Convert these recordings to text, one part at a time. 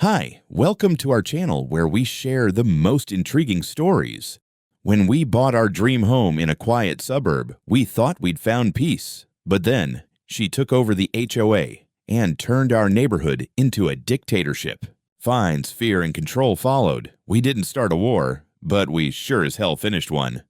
Hi, welcome to our channel where we share the most intriguing stories. When we bought our dream home in a quiet suburb, we thought we'd found peace. But then, she took over the HOA and turned our neighborhood into a dictatorship. Fines, fear, and control followed. We didn't start a war, but we sure as hell finished one.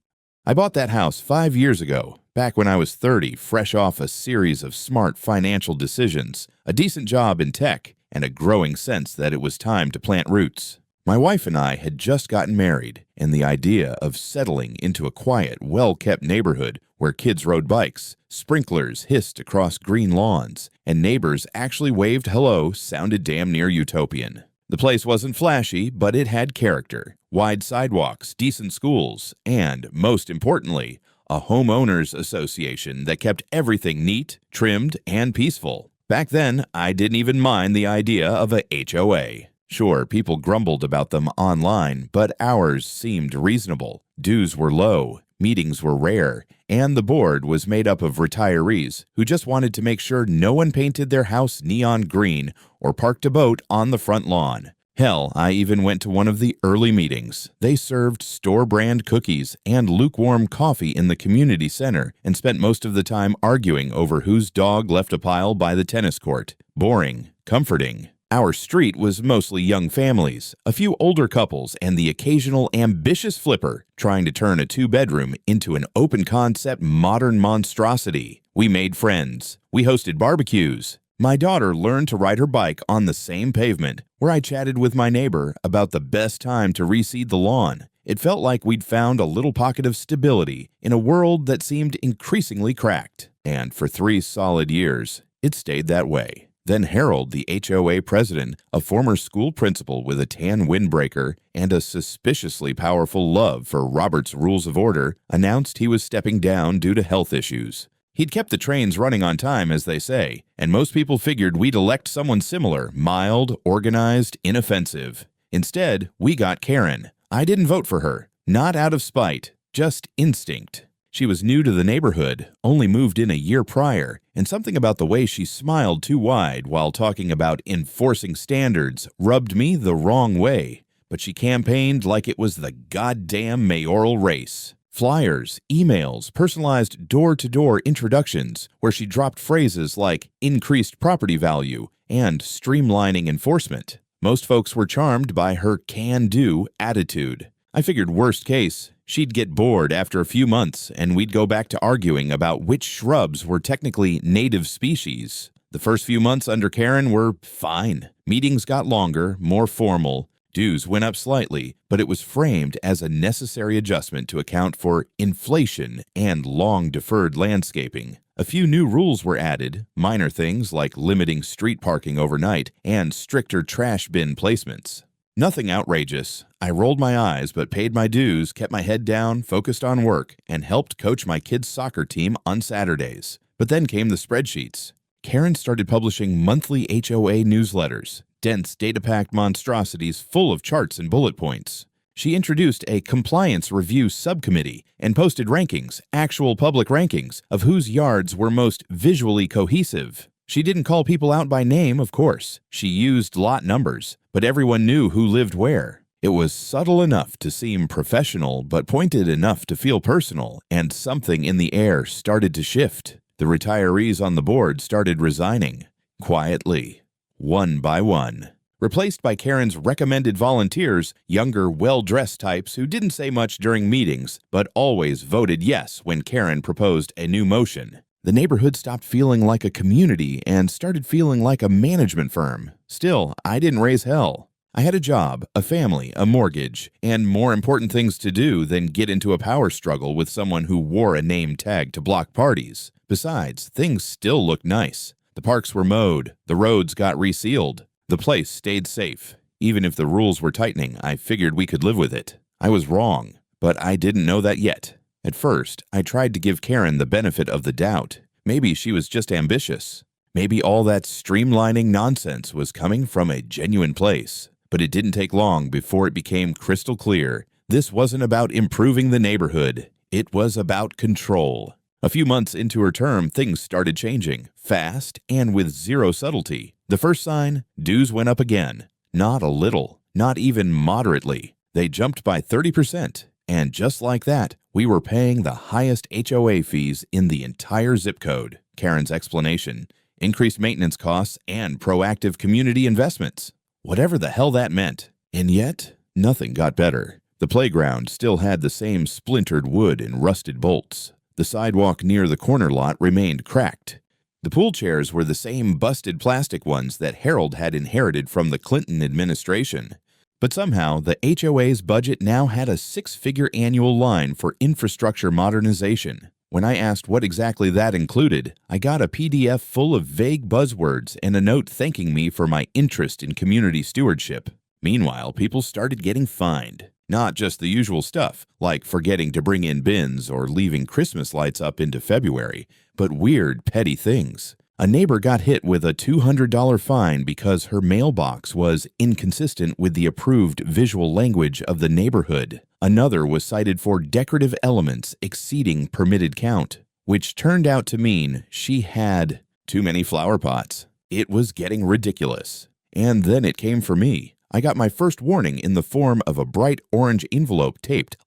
I bought that house 5 years ago, back when I was 30, fresh off a series of smart financial decisions, a decent job in tech, and a growing sense that it was time to plant roots. My wife and I had just gotten married, and the idea of settling into a quiet, well-kept neighborhood where kids rode bikes, sprinklers hissed across green lawns, and neighbors actually waved hello sounded damn near utopian. The place wasn't flashy, but it had character, wide sidewalks, decent schools, and, most importantly, a homeowners association that kept everything neat, trimmed, and peaceful. Back then, I didn't even mind the idea of a HOA. Sure, people grumbled about them online, but ours seemed reasonable. Dues were low, meetings were rare, and the board was made up of retirees who just wanted to make sure no one painted their house neon green or parked a boat on the front lawn. Hell, I even went to one of the early meetings. They served store-brand cookies and lukewarm coffee in the community center and spent most of the time arguing over whose dog left a pile by the tennis court. Boring, comforting. Our street was mostly young families, a few older couples, and the occasional ambitious flipper trying to turn a two-bedroom into an open-concept modern monstrosity. We made friends. We hosted barbecues. My daughter learned to ride her bike on the same pavement, where I chatted with my neighbor about the best time to reseed the lawn. It felt like we'd found a little pocket of stability in a world that seemed increasingly cracked. And for 3 solid years, it stayed that way. Then Harold, the HOA president, a former school principal with a tan windbreaker and a suspiciously powerful love for Robert's Rules of Order, announced he was stepping down due to health issues. He'd kept the trains running on time, as they say, and most people figured we'd elect someone similar, mild, organized, inoffensive. Instead, we got Karen. I didn't vote for her, not out of spite, just instinct. She was new to the neighborhood, only moved in a year prior, and something about the way she smiled too wide while talking about enforcing standards rubbed me the wrong way. But she campaigned like it was the goddamn mayoral race. Flyers, emails, personalized door-to-door introductions where she dropped phrases like increased property value and streamlining enforcement. Most folks were charmed by her can-do attitude. I figured worst case, she'd get bored after a few months and we'd go back to arguing about which shrubs were technically native species. The first few months under Karen were fine. Meetings got longer, more formal. Dues went up slightly, but it was framed as a necessary adjustment to account for inflation and long-deferred landscaping. A few new rules were added, minor things like limiting street parking overnight and stricter trash bin placements. Nothing outrageous. I rolled my eyes but paid my dues, kept my head down, focused on work, and helped coach my kids' soccer team on Saturdays. But then came the spreadsheets. Karen started publishing monthly HOA newsletters, dense data-packed monstrosities full of charts and bullet points. She introduced a compliance review subcommittee and posted rankings, actual public rankings, of whose yards were most visually cohesive. She didn't call people out by name, of course. She used lot numbers, but everyone knew who lived where. It was subtle enough to seem professional, but pointed enough to feel personal, and something in the air started to shift. The retirees on the board started resigning, quietly, one by one, replaced by Karen's recommended volunteers, younger, well-dressed types who didn't say much during meetings, but always voted yes when Karen proposed a new motion. The neighborhood stopped feeling like a community and started feeling like a management firm. Still, I didn't raise hell. I had a job, a family, a mortgage, and more important things to do than get into a power struggle with someone who wore a name tag to block parties. Besides, things still looked nice. The parks were mowed, the roads got resealed. The place stayed safe. Even if the rules were tightening, I figured we could live with it. I was wrong, but I didn't know that yet. At first, I tried to give Karen the benefit of the doubt. Maybe she was just ambitious. Maybe all that streamlining nonsense was coming from a genuine place. But it didn't take long before it became crystal clear. This wasn't about improving the neighborhood. It was about control. A few months into her term, things started changing, fast and with zero subtlety. The first sign, dues went up again. Not a little, not even moderately. They jumped by 30%. And just like that, we were paying the highest HOA fees in the entire zip code. Karen's explanation: increased maintenance costs and proactive community investments. Whatever the hell that meant. And yet, nothing got better. The playground still had the same splintered wood and rusted bolts. The sidewalk near the corner lot remained cracked. The pool chairs were the same busted plastic ones that Harold had inherited from the Clinton administration. But somehow, the HOA's budget now had a six-figure annual line for infrastructure modernization. When I asked what exactly that included, I got a PDF full of vague buzzwords and a note thanking me for my interest in community stewardship. Meanwhile, people started getting fined. Not just the usual stuff, like forgetting to bring in bins or leaving Christmas lights up into February, but weird, petty things. A neighbor got hit with a $200 fine because her mailbox was inconsistent with the approved visual language of the neighborhood. Another was cited for decorative elements exceeding permitted count, which turned out to mean she had too many flower pots. It was getting ridiculous. And then it came for me. I got my first warning in the form of a bright orange envelope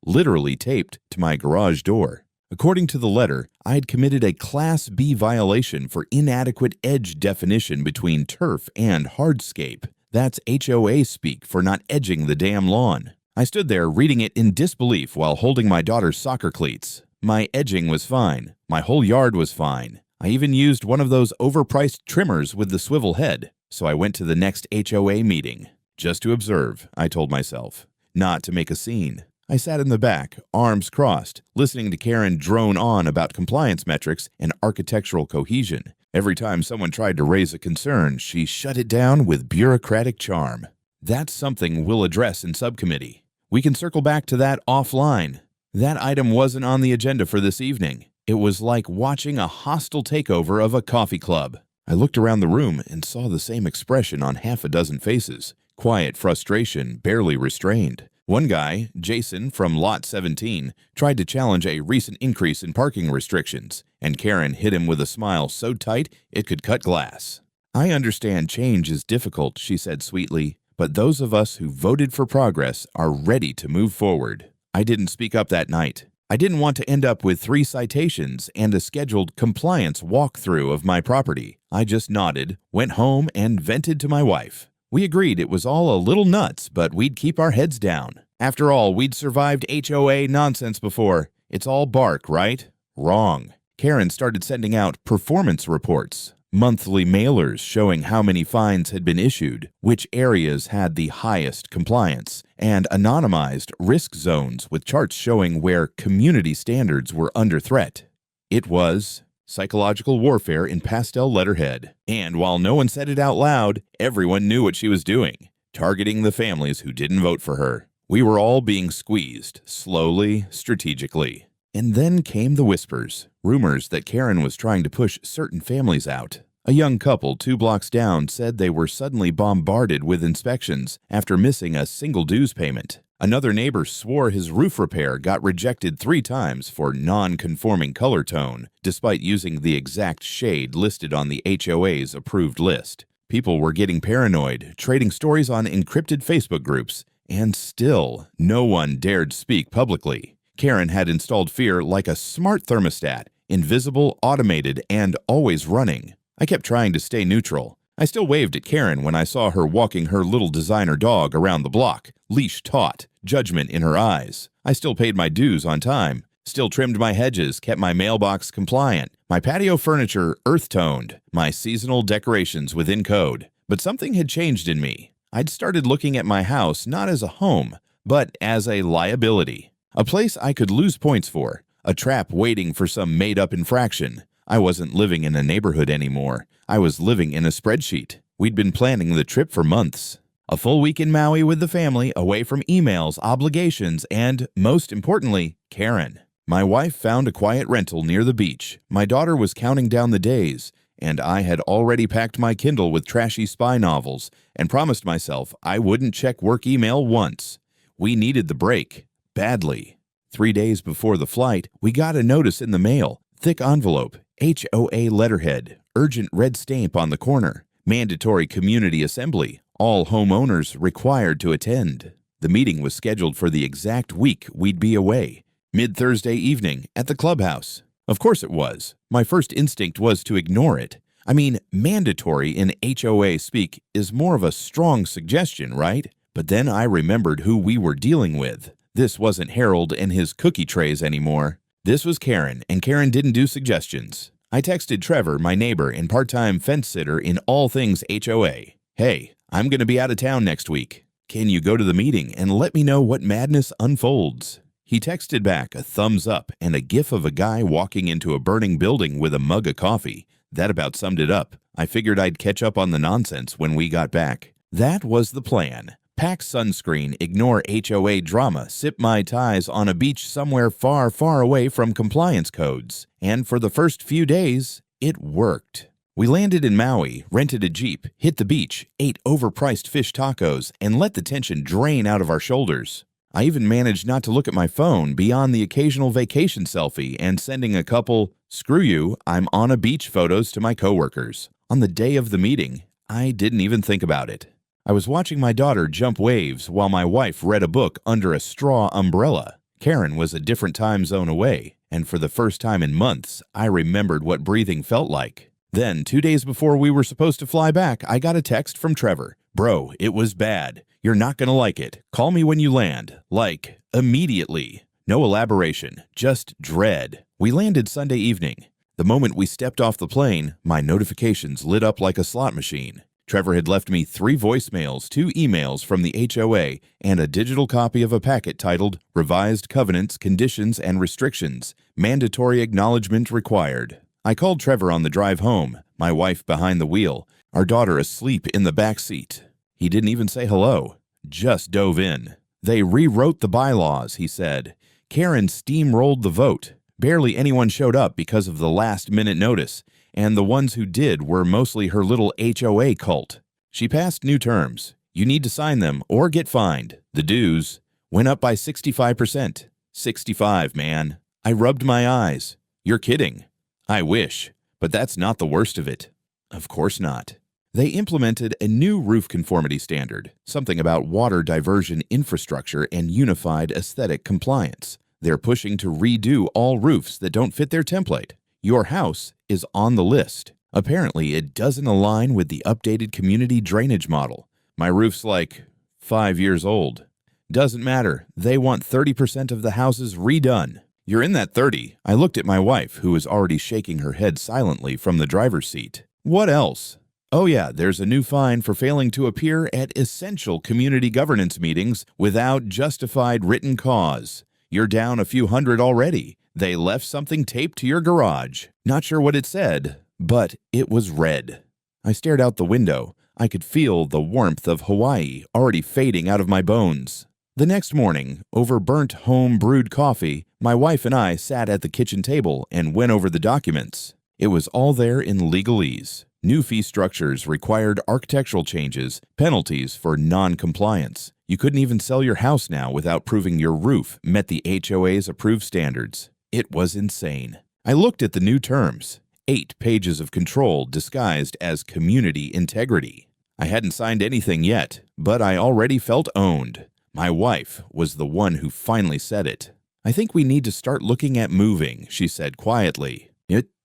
literally taped, to my garage door. According to the letter, I had committed a Class B violation for inadequate edge definition between turf and hardscape. That's HOA speak for not edging the damn lawn. I stood there reading it in disbelief while holding my daughter's soccer cleats. My edging was fine. My whole yard was fine. I even used one of those overpriced trimmers with the swivel head, so I went to the next HOA meeting. Just to observe, I told myself, not to make a scene. I sat in the back, arms crossed, listening to Karen drone on about compliance metrics and architectural cohesion. Every time someone tried to raise a concern, she shut it down with bureaucratic charm. That's something we'll address in subcommittee. We can circle back to that offline. That item wasn't on the agenda for this evening. It was like watching a hostile takeover of a coffee club. I looked around the room and saw the same expression on half a dozen faces. Quiet frustration, barely restrained. One guy, Jason from Lot 17, tried to challenge a recent increase in parking restrictions, and Karen hit him with a smile so tight it could cut glass. "I understand change is difficult," she said sweetly, "but those of us who voted for progress are ready to move forward." I didn't speak up that night. I didn't want to end up with 3 citations and a scheduled compliance walkthrough of my property. I just nodded, went home, and vented to my wife. We agreed it was all a little nuts, but we'd keep our heads down. After all, we'd survived HOA nonsense before. It's all bark, right? Wrong. Karen started sending out performance reports, monthly mailers showing how many fines had been issued, which areas had the highest compliance, and anonymized risk zones with charts showing where community standards were under threat. It was psychological warfare in pastel letterhead. And while no one said it out loud, everyone knew what she was doing, targeting the families who didn't vote for her. We were all being squeezed, slowly, strategically. And then came the whispers, rumors that Karen was trying to push certain families out. A young couple 2 blocks down said they were suddenly bombarded with inspections after missing a single dues payment. Another neighbor swore his roof repair got rejected 3 times for non-conforming color tone, despite using the exact shade listed on the HOA's approved list. People were getting paranoid, trading stories on encrypted Facebook groups, and still, no one dared speak publicly. Karen had installed fear like a smart thermostat, invisible, automated, and always running. I kept trying to stay neutral. I still waved at Karen when I saw her walking her little designer dog around the block, leash taut, judgment in her eyes. I still paid my dues on time, still trimmed my hedges, kept my mailbox compliant, my patio furniture earth-toned, my seasonal decorations within code. But something had changed in me. I'd started looking at my house not as a home, but as a liability. A place I could lose points for, a trap waiting for some made-up infraction. I wasn't living in a neighborhood anymore. I was living in a spreadsheet. We'd been planning the trip for months. A full week in Maui with the family, away from emails, obligations, and, most importantly, Karen. My wife found a quiet rental near the beach. My daughter was counting down the days, and I had already packed my Kindle with trashy spy novels and promised myself I wouldn't check work email once. We needed the break, badly. 3 days before the flight, we got a notice in the mail, thick envelope, HOA letterhead, urgent red stamp on the corner, mandatory community assembly, all homeowners required to attend. The meeting was scheduled for the exact week we'd be away, mid-Thursday evening at the clubhouse. Of course it was. My first instinct was to ignore it. I mean, mandatory in HOA speak is more of a strong suggestion, right? But then I remembered who we were dealing with. This wasn't Harold and his cookie trays anymore. This was Karen, and Karen didn't do suggestions. I texted Trevor, my neighbor and part-time fence sitter in all things HOA. Hey, I'm going to be out of town next week. Can you go to the meeting and let me know what madness unfolds? He texted back a thumbs up and a gif of a guy walking into a burning building with a mug of coffee. That about summed it up. I figured I'd catch up on the nonsense when we got back. That was the plan. Pack sunscreen, ignore HOA drama, sip Mai Tais on a beach somewhere far, far away from compliance codes. And for the first few days, it worked. We landed in Maui, rented a Jeep, hit the beach, ate overpriced fish tacos, and let the tension drain out of our shoulders. I even managed not to look at my phone beyond the occasional vacation selfie and sending a couple, "Screw you, I'm on a beach" photos to my coworkers. On the day of the meeting, I didn't even think about it. I was watching my daughter jump waves while my wife read a book under a straw umbrella. Karen was a different time zone away, and for the first time in months, I remembered what breathing felt like. Then, 2 days before we were supposed to fly back, I got a text from Trevor. "Bro, it was bad. You're not gonna like it. Call me when you land." Like, immediately. No elaboration, just dread. We landed Sunday evening. The moment we stepped off the plane, my notifications lit up like a slot machine. Trevor had left me 3 voicemails, 2 emails from the HOA, and a digital copy of a packet titled Revised Covenants, Conditions, and Restrictions. Mandatory acknowledgement required. I called Trevor on the drive home, my wife behind the wheel, our daughter asleep in the back seat. He didn't even say hello, just dove in. They rewrote the bylaws, he said. Karen steamrolled the vote. Barely anyone showed up because of the last-minute notice, and the ones who did were mostly her little HOA cult. She passed new terms. You need to sign them or get fined. The dues went up by 65%. 65, man. I rubbed my eyes. You're kidding. I wish, but that's not the worst of it. Of course not. They implemented a new roof conformity standard, something about water diversion infrastructure and unified aesthetic compliance. They're pushing to redo all roofs that don't fit their template. Your house is on the list. Apparently, it doesn't align with the updated community drainage model. My roof's like 5 years old. Doesn't matter. They want 30% of the houses redone. You're in that 30. I looked at my wife, who was already shaking her head silently from the driver's seat. What else? Oh yeah, there's a new fine for failing to appear at essential community governance meetings without justified written cause. You're down a few hundred already. They left something taped to your garage. Not sure what it said, but it was red. I stared out the window. I could feel the warmth of Hawaii already fading out of my bones. The next morning, over burnt home-brewed coffee, my wife and I sat at the kitchen table and went over the documents. It was all there in legalese. New fee structures required architectural changes, penalties for non-compliance. You couldn't even sell your house now without proving your roof met the HOA's approved standards. It was insane. I looked at the new terms. 8 pages of control disguised as community integrity. I hadn't signed anything yet, but I already felt owned. My wife was the one who finally said it. "I think we need to start looking at moving," she said quietly.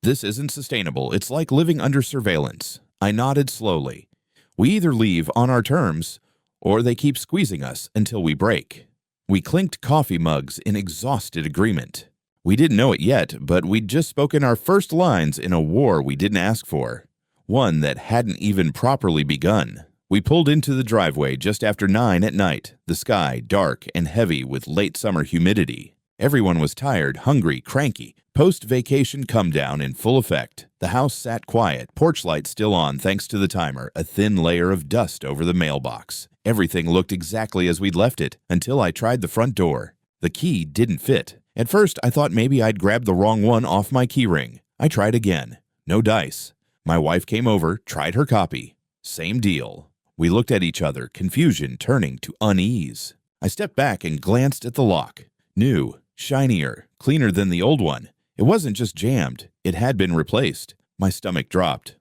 This isn't sustainable. It's like living under surveillance." I nodded slowly. "We either leave on our terms, or they keep squeezing us until we break." We clinked coffee mugs in exhausted agreement. We didn't know it yet, but we'd just spoken our first lines in a war we didn't ask for. One that hadn't even properly begun. We pulled into the driveway just after 9 at night, the sky dark and heavy with late summer humidity. Everyone was tired, hungry, cranky. Post-vacation come-down in full effect. The house sat quiet, porch light still on thanks to the timer, a thin layer of dust over the mailbox. Everything looked exactly as we'd left it, until I tried the front door. The key didn't fit. At first, I thought maybe I'd grabbed the wrong one off my keyring. I tried again. No dice. My wife came over, tried her copy. Same deal. We looked at each other, confusion turning to unease. I stepped back and glanced at the lock. New, shinier, cleaner than the old one. It wasn't just jammed. It had been replaced. My stomach dropped.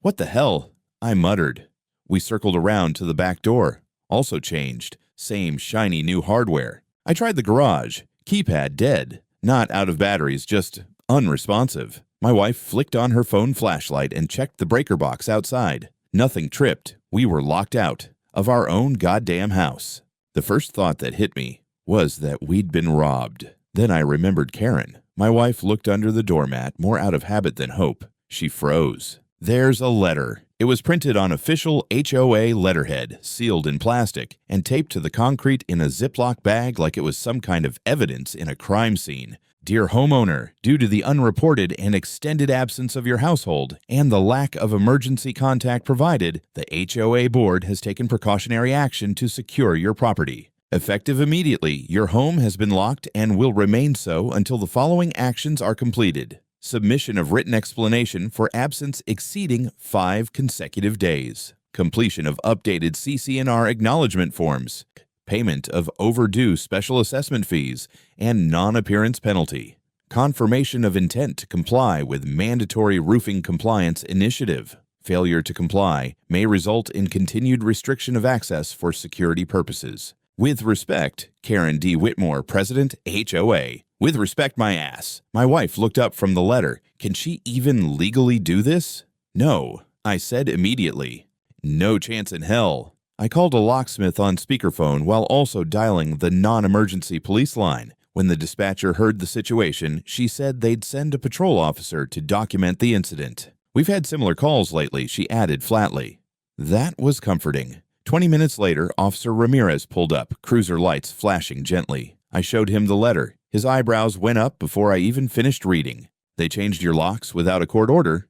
"What the hell?" I muttered. We circled around to the back door. Also changed. Same shiny new hardware. I tried the garage. Keypad dead. Not out of batteries, just unresponsive. My wife flicked on her phone flashlight and checked the breaker box outside. Nothing tripped. We were locked out of our own goddamn house. The first thought that hit me was that we'd been robbed. Then I remembered Karen. My wife looked under the doormat, more out of habit than hope. She froze. There's a letter. It was printed on official HOA letterhead, sealed in plastic, and taped to the concrete in a Ziploc bag like it was some kind of evidence in a crime scene. Dear homeowner, due to the unreported and extended absence of your household and the lack of emergency contact provided, the HOA board has taken precautionary action to secure your property. Effective immediately, your home has been locked and will remain so until the following actions are completed. Submission of written explanation for absence exceeding 5 consecutive days. Completion of updated CC&R acknowledgement forms. Payment of overdue special assessment fees and non-appearance penalty. Confirmation of intent to comply with mandatory roofing compliance initiative. Failure to comply may result in continued restriction of access for security purposes. With respect, Karen D. Whitmore, President, HOA. With respect, my ass. My wife looked up from the letter. Can she even legally do this? No, I said immediately. No chance in hell. I called a locksmith on speakerphone while also dialing the non-emergency police line. When the dispatcher heard the situation, she said they'd send a patrol officer to document the incident. We've had similar calls lately, she added flatly. That was comforting. 20 minutes later, Officer Ramirez pulled up, cruiser lights flashing gently. I showed him the letter. His eyebrows went up before I even finished reading. They changed your locks without a court order?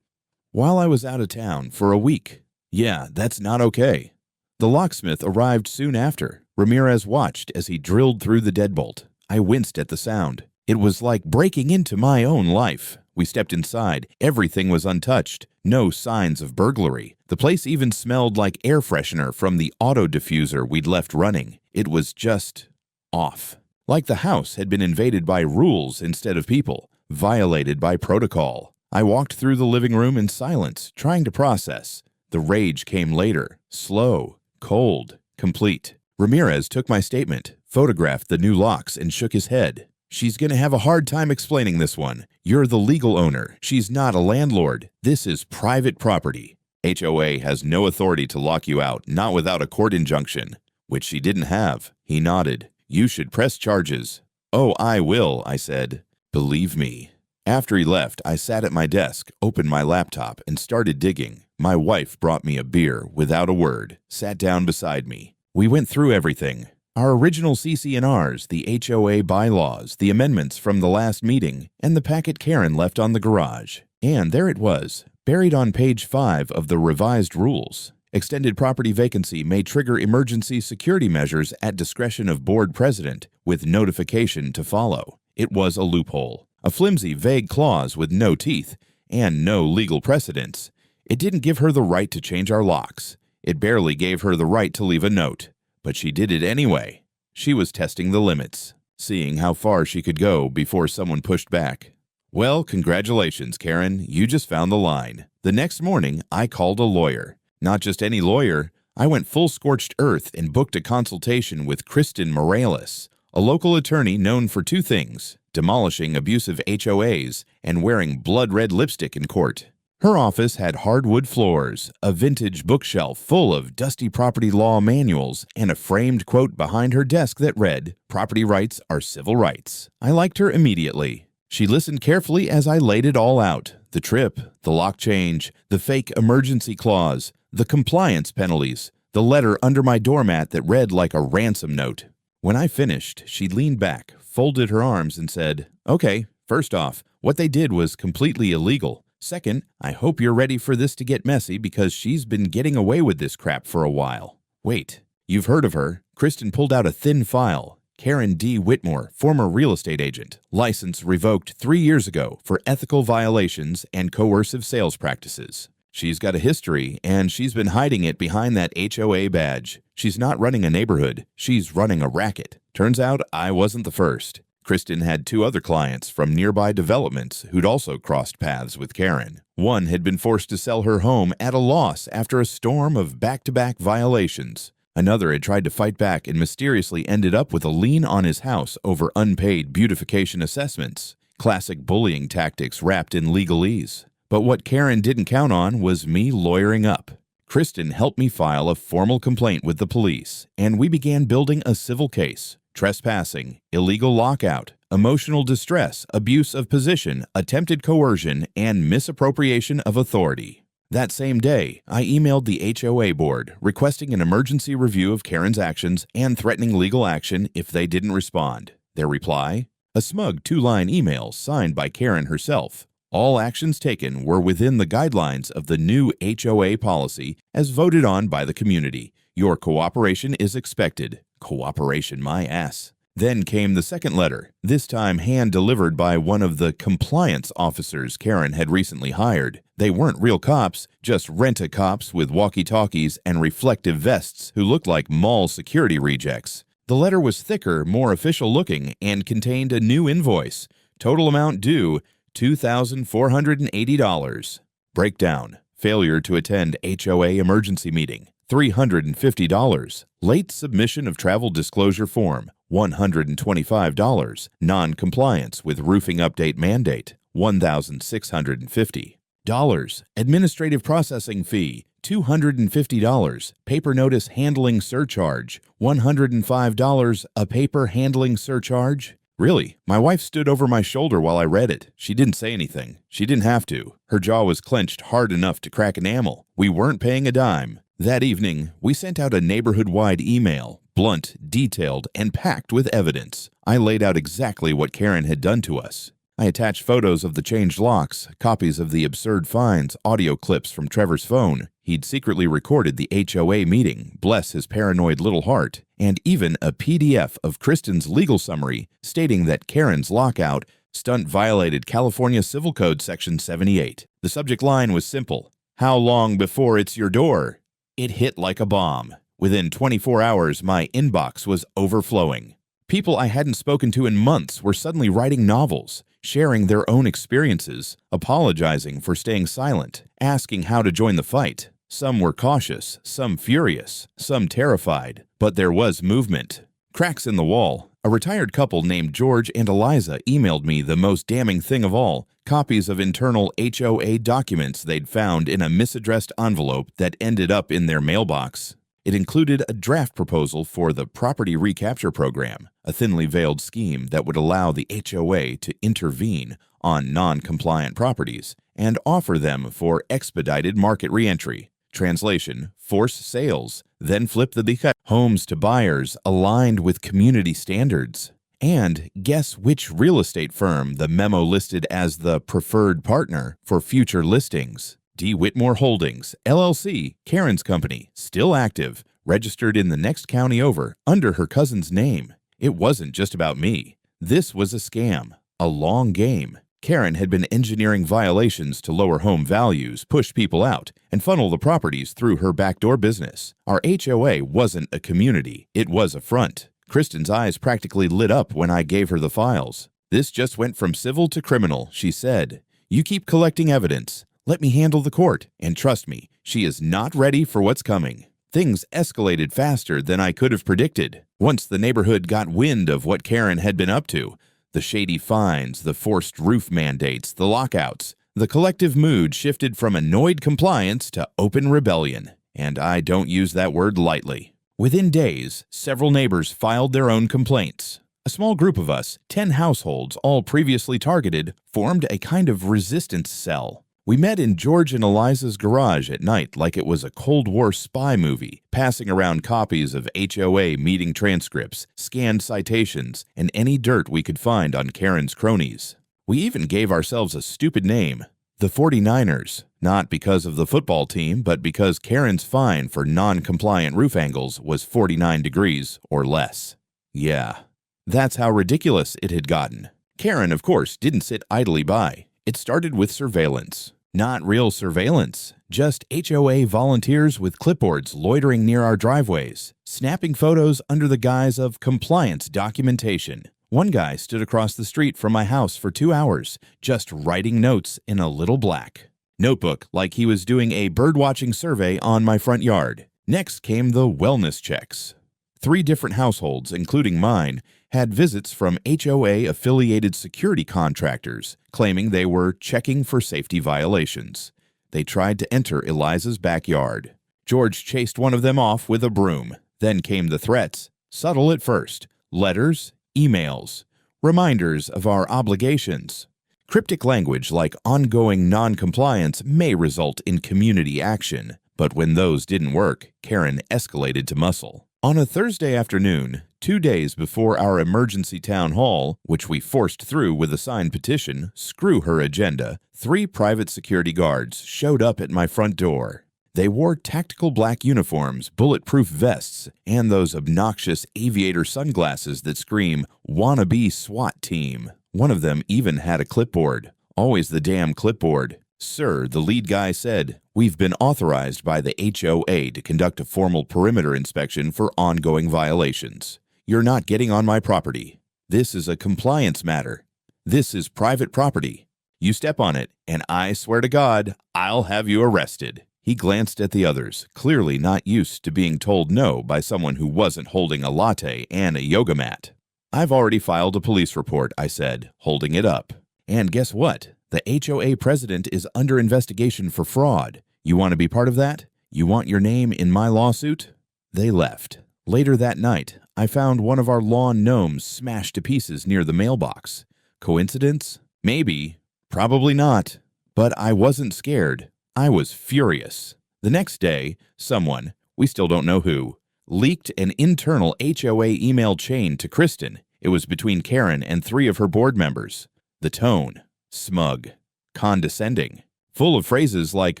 While I was out of town for a week. Yeah, that's not okay. The locksmith arrived soon after. Ramirez watched as he drilled through the deadbolt. I winced at the sound. It was like breaking into my own life. We stepped inside. Everything was untouched. No signs of burglary. The place even smelled like air freshener from the auto diffuser we'd left running. It was just off. Like the house had been invaded by rules instead of people, violated by protocol. I walked through the living room in silence, trying to process. The rage came later, slow, cold, complete. Ramirez took my statement, photographed the new locks, and shook his head. She's going to have a hard time explaining this one. You're the legal owner. She's not a landlord. This is private property. HOA has no authority to lock you out, not without a court injunction, which she didn't have. He nodded. You should press charges. Oh, I will, I said. Believe me. After he left, I sat at my desk, opened my laptop, and started digging. My wife brought me a beer without a word, sat down beside me. We went through everything. Our original CC&Rs, the HOA bylaws, the amendments from the last meeting, and the packet Karen left on the garage. And there it was, buried on page 5 of the revised rules. Extended property vacancy may trigger emergency security measures at discretion of board president, with notification to follow. It was a loophole, a flimsy, vague clause with no teeth, and no legal precedence. It didn't give her the right to change our locks. It barely gave her the right to leave a note. But she did it anyway. She was testing the limits, seeing how far she could go before someone pushed back. Well, congratulations, Karen. You just found the line. The next morning, I called a lawyer. Not just any lawyer. I went full scorched earth and booked a consultation with Kristen Morales, a local attorney known for 2 things, demolishing abusive HOAs and wearing blood-red lipstick in court. Her office had hardwood floors, a vintage bookshelf full of dusty property law manuals, and a framed quote behind her desk that read, "Property rights are civil rights." I liked her immediately. She listened carefully as I laid it all out. The trip, the lock change, the fake emergency clause, the compliance penalties, the letter under my doormat that read like a ransom note. When I finished, she leaned back, folded her arms, and said, "Okay, first off, what they did was completely illegal. Second, I hope you're ready for this to get messy because she's been getting away with this crap for a while. Wait, you've heard of her?" Kristen pulled out a thin file. Karen D. Whitmore, former real estate agent, license revoked 3 years ago for ethical violations and coercive sales practices. She's got a history, and she's been hiding it behind that HOA badge. She's not running a neighborhood. She's running a racket. Turns out I wasn't the first. Kristen had two other clients from nearby developments who'd also crossed paths with Karen. One had been forced to sell her home at a loss after a storm of back-to-back violations. Another had tried to fight back and mysteriously ended up with a lien on his house over unpaid beautification assessments. Classic bullying tactics wrapped in legalese. But what Karen didn't count on was me lawyering up. Kristen helped me file a formal complaint with the police, and we began building a civil case. Trespassing, illegal lockout, emotional distress, abuse of position, attempted coercion, and misappropriation of authority. That same day, I emailed the HOA board requesting an emergency review of Karen's actions and threatening legal action if they didn't respond. Their reply? A smug two-line email signed by Karen herself. All actions taken were within the guidelines of the new HOA policy as voted on by the community. Your cooperation is expected. Cooperation, my ass. Then came the second letter, this time hand-delivered by one of the compliance officers Karen had recently hired. They weren't real cops, just rent-a-cops with walkie-talkies and reflective vests who looked like mall security rejects. The letter was thicker, more official-looking, and contained a new invoice. Total amount due, $2,480. Breakdown: failure to attend HOA emergency meeting, $350. Late submission of travel disclosure form, $125. Non-compliance with roofing update mandate, $1,650. Administrative processing fee, $250. Paper notice handling surcharge, $105. A paper handling surcharge? Really, my wife stood over my shoulder while I read it. She didn't say anything. She didn't have to. Her jaw was clenched hard enough to crack enamel. We weren't paying a dime. That evening, we sent out a neighborhood-wide email, blunt, detailed, and packed with evidence. I laid out exactly what Karen had done to us. I attached photos of the changed locks, copies of the absurd fines, audio clips from Trevor's phone. He'd secretly recorded the HOA meeting, bless his paranoid little heart, and even a PDF of Kristen's legal summary stating that Karen's lockout stunt violated California Civil Code Section 78. The subject line was simple: "How long before it's your door?" It hit like a bomb. Within 24 hours, my inbox was overflowing. People I hadn't spoken to in months were suddenly writing novels, sharing their own experiences, apologizing for staying silent, asking how to join the fight. Some were cautious, some furious, some terrified, but there was movement. Cracks in the wall. A retired couple named George and Eliza emailed me the most damning thing of all: copies of internal HOA documents they'd found in a misaddressed envelope that ended up in their mailbox. It included a draft proposal for the Property Recapture Program, a thinly veiled scheme that would allow the HOA to intervene on non-compliant properties and offer them for expedited market reentry. Translation: force sales, then flip the homes to buyers aligned with community standards. And guess which real estate firm the memo listed as the preferred partner for future listings? D. Whitmore Holdings, LLC, Karen's company, still active, registered in the next county over, under her cousin's name. It wasn't just about me. This was a scam, a long game. Karen had been engineering violations to lower home values, push people out, and funnel the properties through her backdoor business. Our HOA wasn't a community, it was a front. Kristen's eyes practically lit up when I gave her the files. "This just went from civil to criminal," she said. "You keep collecting evidence. Let me handle the court, and trust me, she is not ready for what's coming." Things escalated faster than I could have predicted. Once the neighborhood got wind of what Karen had been up to, the shady fines, the forced roof mandates, the lockouts, the collective mood shifted from annoyed compliance to open rebellion, and I don't use that word lightly. Within days, several neighbors filed their own complaints. A small group of us, 10 households, all previously targeted, formed a kind of resistance cell. We met in George and Eliza's garage at night like it was a Cold War spy movie, passing around copies of HOA meeting transcripts, scanned citations, and any dirt we could find on Karen's cronies. We even gave ourselves a stupid name, the 49ers, not because of the football team, but because Karen's fine for non-compliant roof angles was 49 degrees or less. Yeah, that's how ridiculous it had gotten. Karen, of course, didn't sit idly by. It started with surveillance. Not real surveillance, just HOA volunteers with clipboards loitering near our driveways, snapping photos under the guise of compliance documentation. One guy stood across the street from my house for 2 hours, just writing notes in a little black notebook like he was doing a birdwatching survey on my front yard. Next came the wellness checks. 3 different households, including mine, had visits from HOA-affiliated security contractors claiming they were checking for safety violations. They tried to enter Eliza's backyard. George chased one of them off with a broom. Then came the threats, subtle at first, letters, emails, reminders of our obligations. Cryptic language like ongoing non-compliance may result in community action, but when those didn't work, Karen escalated to muscle. On a Thursday afternoon, 2 days before our emergency town hall, which we forced through with a signed petition, screw her agenda, 3 private security guards showed up at my front door. They wore tactical black uniforms, bulletproof vests, and those obnoxious aviator sunglasses that scream, "Wannabe SWAT team." One of them even had a clipboard. Always the damn clipboard. "Sir," the lead guy said, "we've been authorized by the HOA to conduct a formal perimeter inspection for ongoing violations. You're not getting on my property. This is a compliance matter. This is private property. You step on it, and I swear to God, I'll have you arrested." He glanced at the others, clearly not used to being told no by someone who wasn't holding a latte and a yoga mat. "I've already filed a police report," I said, holding it up. "And guess what? The HOA president is under investigation for fraud. You want to be part of that? You want your name in my lawsuit?" They left. Later that night, I found one of our lawn gnomes smashed to pieces near the mailbox. Coincidence? Maybe. Probably not. But I wasn't scared. I was furious. The next day, someone, we still don't know who, leaked an internal HOA email chain to Kristen. It was between Karen and 3 of her board members. The tone, smug, condescending, full of phrases like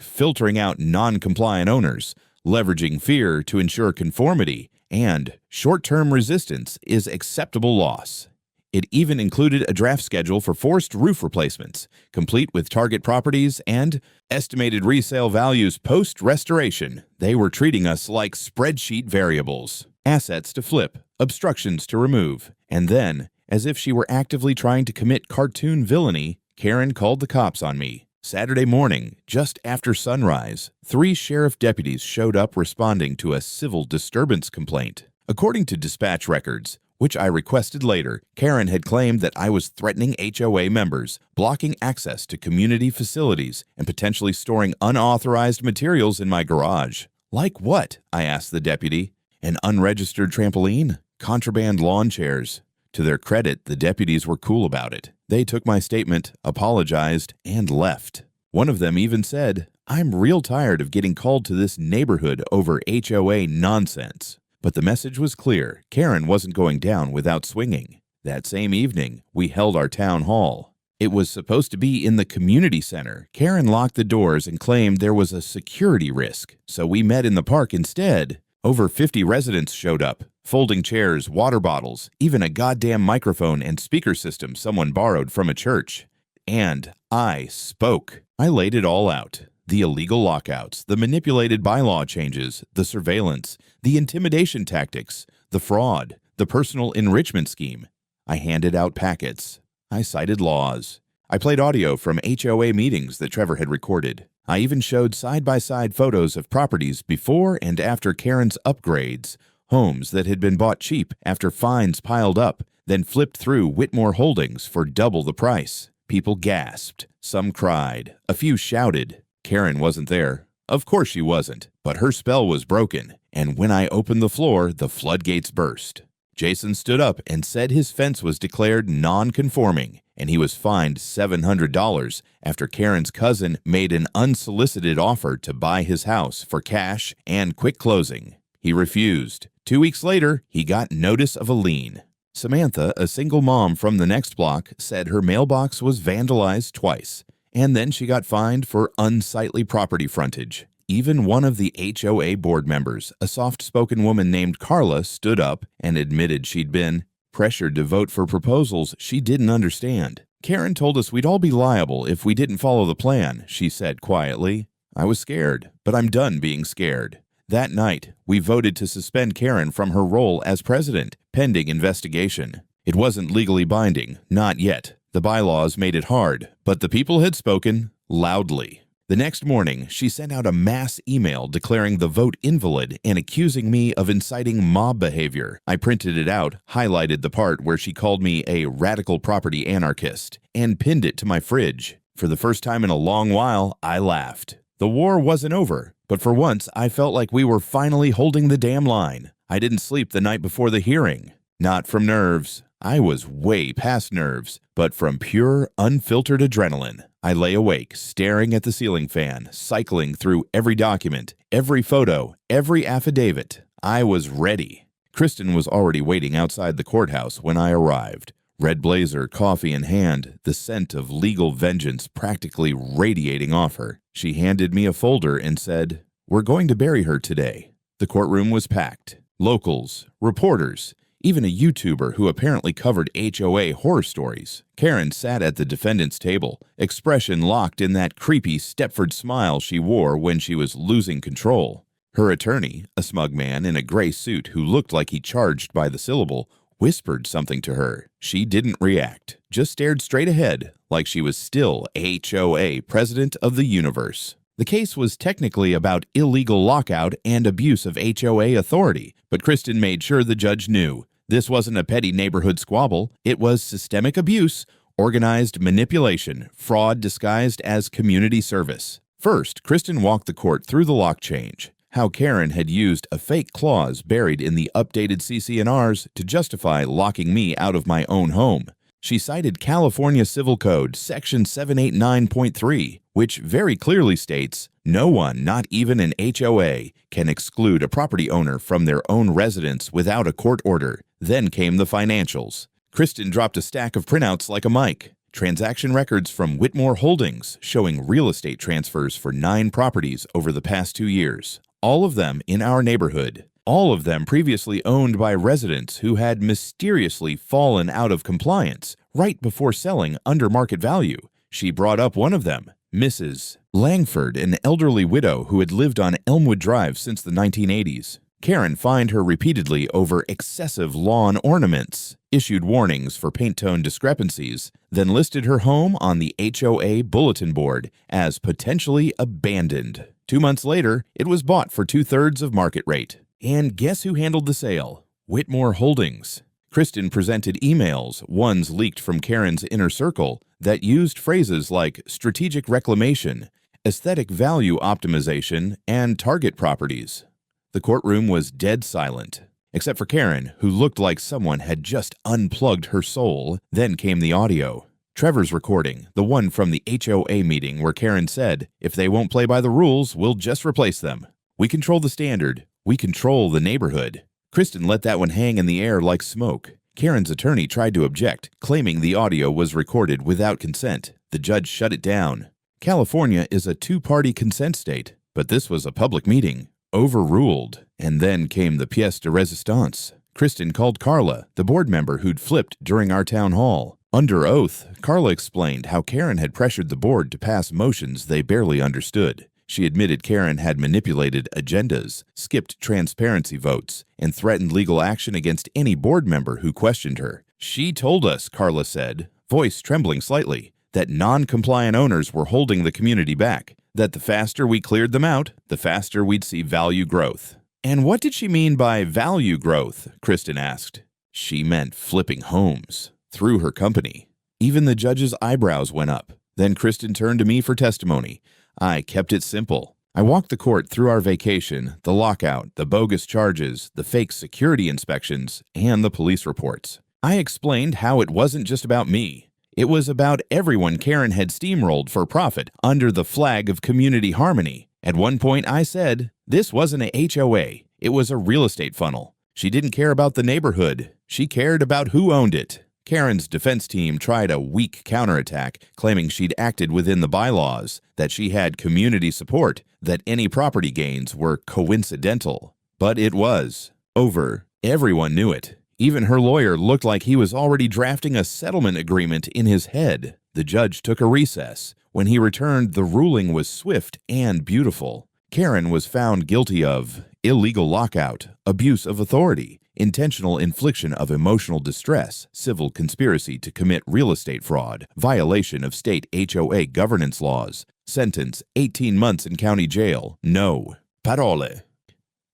filtering out non-compliant owners, leveraging fear to ensure conformity, and short-term resistance is acceptable loss. It even included a draft schedule for forced roof replacements, complete with target properties and estimated resale values post-restoration. They were treating us like spreadsheet variables, assets to flip, obstructions to remove. And then, as if she were actively trying to commit cartoon villainy, Karen called the cops on me. Saturday morning, just after sunrise, 3 sheriff deputies showed up responding to a civil disturbance complaint. According to dispatch records, which I requested later, Karen had claimed that I was threatening HOA members, blocking access to community facilities, and potentially storing unauthorized materials in my garage. "Like what?" I asked the deputy. "An unregistered trampoline? Contraband lawn chairs?" To their credit, the deputies were cool about it. They took my statement, apologized, and left. One of them even said, "I'm real tired of getting called to this neighborhood over HOA nonsense." But the message was clear. Karen wasn't going down without swinging. That same evening, we held our town hall. It was supposed to be in the community center. Karen locked the doors and claimed there was a security risk, so we met in the park instead. Over 50 residents showed up. Folding chairs, water bottles, even a goddamn microphone and speaker system someone borrowed from a church. And I spoke. I laid it all out. The illegal lockouts, the manipulated bylaw changes, the surveillance, the intimidation tactics, the fraud, the personal enrichment scheme. I handed out packets. I cited laws. I played audio from HOA meetings that Trevor had recorded. I even showed side-by-side photos of properties before and after Karen's upgrades, homes that had been bought cheap after fines piled up, then flipped through Whitmore Holdings for double the price. People gasped. Some cried. A few shouted. Karen wasn't there. Of course she wasn't, but her spell was broken, and when I opened the floor, the floodgates burst. Jason stood up and said his fence was declared non-conforming, and he was fined $700 after Karen's cousin made an unsolicited offer to buy his house for cash and quick closing. He refused. 2 weeks later, he got notice of a lien. Samantha, a single mom from the next block, said her mailbox was vandalized twice. And then she got fined for unsightly property frontage. Even one of the HOA board members, a soft-spoken woman named Carla, stood up and admitted she'd been pressured to vote for proposals she didn't understand. "Karen told us we'd all be liable if we didn't follow the plan," she said quietly. I was scared, but I'm done being scared. That night, we voted to suspend Karen from her role as president, pending investigation. It wasn't legally binding, not yet. The bylaws made it hard, but the people had spoken loudly. The next morning, she sent out a mass email declaring the vote invalid and accusing me of inciting mob behavior. I printed it out, highlighted the part where she called me a radical property anarchist, and pinned it to my fridge. For the first time in a long while, I laughed. The war wasn't over, but for once, I felt like we were finally holding the damn line. I didn't sleep the night before the hearing. Not from nerves. I was way past nerves, but from pure, unfiltered adrenaline. I lay awake, staring at the ceiling fan, cycling through every document, every photo, every affidavit. I was ready. Kristen was already waiting outside the courthouse when I arrived. Red blazer, coffee in hand, the scent of legal vengeance practically radiating off her. She handed me a folder and said, "We're going to bury her today." The courtroom was packed. Locals, reporters, even a YouTuber who apparently covered HOA horror stories. Karen sat at the defendant's table, expression locked in that creepy Stepford smile she wore when she was losing control. Her attorney, a smug man in a gray suit who looked like he charged by the syllable, whispered something to her. She didn't react, just stared straight ahead, like she was still HOA president of the universe. The case was technically about illegal lockout and abuse of HOA authority, but Kristen made sure the judge knew. This wasn't a petty neighborhood squabble. It was systemic abuse, organized manipulation, fraud disguised as community service. First, Kristen walked the court through the lock change, how Karen had used a fake clause buried in the updated CC&Rs to justify locking me out of my own home. She cited California Civil Code Section 789.3, which very clearly states, no one, not even an HOA, can exclude a property owner from their own residence without a court order. Then came the financials. Kristen dropped a stack of printouts like a mic. Transaction records from Whitmore Holdings showing real estate transfers for 9 properties over the past 2 years. All of them in our neighborhood. All of them previously owned by residents who had mysteriously fallen out of compliance right before selling under market value. She brought up one of them, Mrs. Langford, an elderly widow who had lived on Elmwood Drive since the 1980s. Karen fined her repeatedly over excessive lawn ornaments, issued warnings for paint tone discrepancies, then listed her home on the HOA bulletin board as potentially abandoned. 2 months later, it was bought for 2/3 of market rate. And guess who handled the sale? Whitmore Holdings. Kristen presented emails, ones leaked from Karen's inner circle, that used phrases like strategic reclamation, aesthetic value optimization, and target properties. The courtroom was dead silent, except for Karen, who looked like someone had just unplugged her soul. Then came the audio. Trevor's recording, the one from the HOA meeting where Karen said, "If they won't play by the rules, we'll just replace them. We control the standard. We control the neighborhood." Kristen let that one hang in the air like smoke. Karen's attorney tried to object, claiming the audio was recorded without consent. The judge shut it down. California is a 2-party consent state, but this was a public meeting. Overruled. And then came the pièce de résistance. Kristen called Carla, the board member who'd flipped during our town hall. Under oath, Carla explained how Karen had pressured the board to pass motions they barely understood. She admitted Karen had manipulated agendas, skipped transparency votes, and threatened legal action against any board member who questioned her. She told us, Carla said, voice trembling slightly, that non-compliant owners were holding the community back, that the faster we cleared them out, the faster we'd see value growth. And what did she mean by value growth? Kristen asked. She meant flipping homes through her company. Even the judge's eyebrows went up. Then Kristen turned to me for testimony. I kept it simple. I walked the court through our vacation, the lockout, the bogus charges, the fake security inspections, and the police reports. I explained how it wasn't just about me. It was about everyone Karen had steamrolled for profit under the flag of community harmony. At one point I said, this wasn't a HOA, it was a real estate funnel. She didn't care about the neighborhood. She cared about who owned it. Karen's defense team tried a weak counterattack, claiming she'd acted within the bylaws, that she had community support, that any property gains were coincidental. But it was over. Everyone knew it. Even her lawyer looked like he was already drafting a settlement agreement in his head. The judge took a recess. When he returned, the ruling was swift and beautiful. Karen was found guilty of illegal lockout, abuse of authority, intentional infliction of emotional distress, civil conspiracy to commit real estate fraud, violation of state HOA governance laws, sentence 18 months in county jail, no. Parole.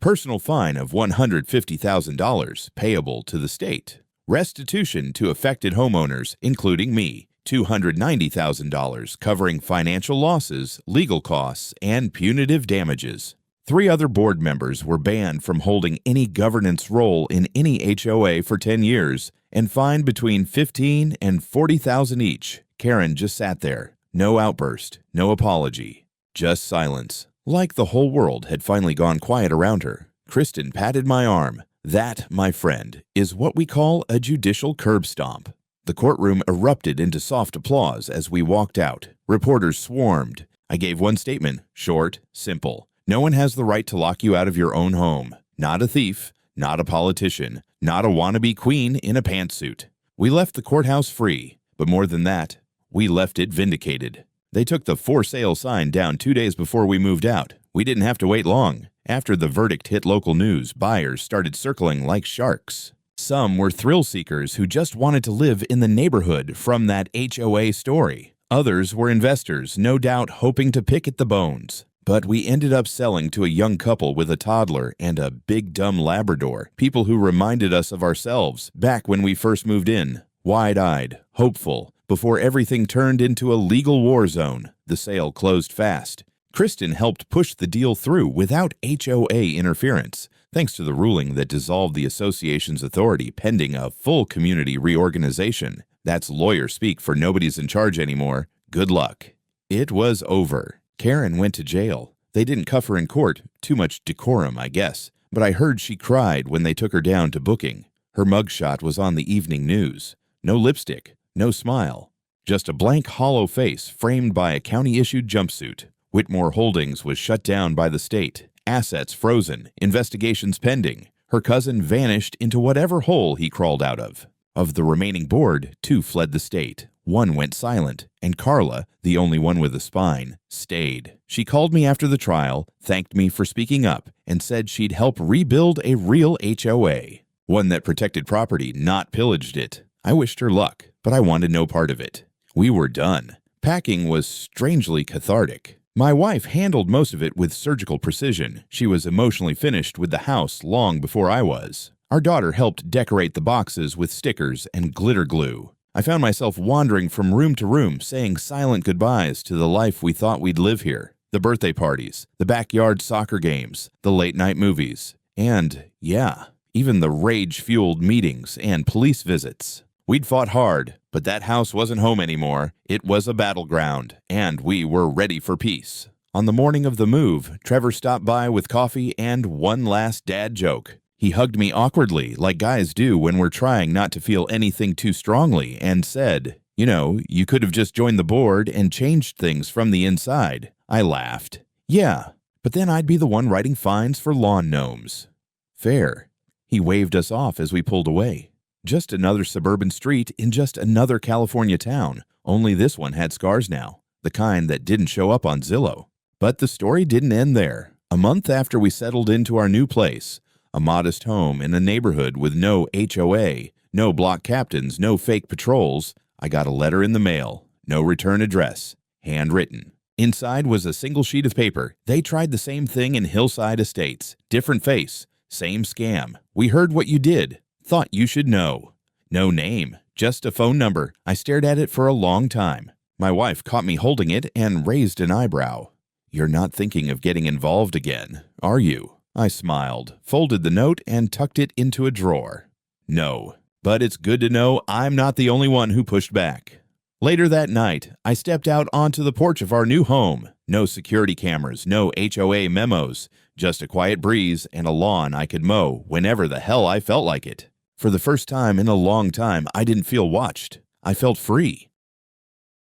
Personal fine of $150,000 payable to the state. Restitution to affected homeowners, including me, $290,000 covering financial losses, legal costs, and punitive damages. 3 other board members were banned from holding any governance role in any HOA for 10 years and fined between $15,000 and $40,000 each. Karen just sat there. No outburst, no apology, just silence. Like the whole world had finally gone quiet around her. Kristen patted my arm. That, my friend, is what we call a judicial curb stomp. The courtroom erupted into soft applause as we walked out. Reporters swarmed. I gave one statement, short, simple. No one has the right to lock you out of your own home. Not a thief, not a politician, not a wannabe queen in a pantsuit. We left the courthouse free, but more than that, we left it vindicated. They took the for sale sign down 2 days before we moved out. We didn't have to wait long. After the verdict hit local news, buyers started circling like sharks. Some were thrill seekers who just wanted to live in the neighborhood from that HOA story. Others were investors, no doubt hoping to pick at the bones. But we ended up selling to a young couple with a toddler and a big dumb Labrador, people who reminded us of ourselves back when we first moved in. Wide-eyed, hopeful, before everything turned into a legal war zone. The sale closed fast. Kristen helped push the deal through without HOA interference, thanks to the ruling that dissolved the association's authority pending a full community reorganization. That's lawyer speak for nobody's in charge anymore. Good luck. It was over. Karen went to jail. They didn't cuff her in court, too much decorum, I guess, but I heard she cried when they took her down to booking. Her mugshot was on the evening news. No lipstick, no smile, just a blank hollow face framed by a county-issued jumpsuit. Whitmore Holdings was shut down by the state, assets frozen, investigations pending. Her cousin vanished into whatever hole he crawled out of. Of the remaining board, 2 fled the state. 1 went silent, and Carla, the only one with a spine, stayed. She called me after the trial, thanked me for speaking up, and said she'd help rebuild a real HOA. One that protected property, not pillaged it. I wished her luck, but I wanted no part of it. We were done. Packing was strangely cathartic. My wife handled most of it with surgical precision. She was emotionally finished with the house long before I was. Our daughter helped decorate the boxes with stickers and glitter glue. I found myself wandering from room to room, saying silent goodbyes to the life we thought we'd live here. The birthday parties, the backyard soccer games, the late-night movies, and, yeah, even the rage-fueled meetings and police visits. We'd fought hard, but that house wasn't home anymore. It was a battleground, and we were ready for peace. On the morning of the move, Trevor stopped by with coffee and one last dad joke. He hugged me awkwardly, like guys do when we're trying not to feel anything too strongly, and said, "You know, you could have just joined the board and changed things from the inside." I laughed. "Yeah, but then I'd be the one writing fines for lawn gnomes." Fair. He waved us off as we pulled away. Just another suburban street in just another California town, only this one had scars now, the kind that didn't show up on Zillow. But the story didn't end there. A month after we settled into our new place, a modest home in a neighborhood with no HOA, no block captains, no fake patrols, I got a letter in the mail, no return address, handwritten. Inside was a single sheet of paper. They tried the same thing in Hillside Estates. Different face, same scam. We heard what you did. Thought you should know. No name, just a phone number. I stared at it for a long time. My wife caught me holding it and raised an eyebrow. "You're not thinking of getting involved again, are you?" I smiled, folded the note, and tucked it into a drawer. "No, but it's good to know I'm not the only one who pushed back." Later that night, I stepped out onto the porch of our new home. No security cameras, no HOA memos, just a quiet breeze and a lawn I could mow whenever the hell I felt like it. For the first time in a long time, I didn't feel watched. I felt free.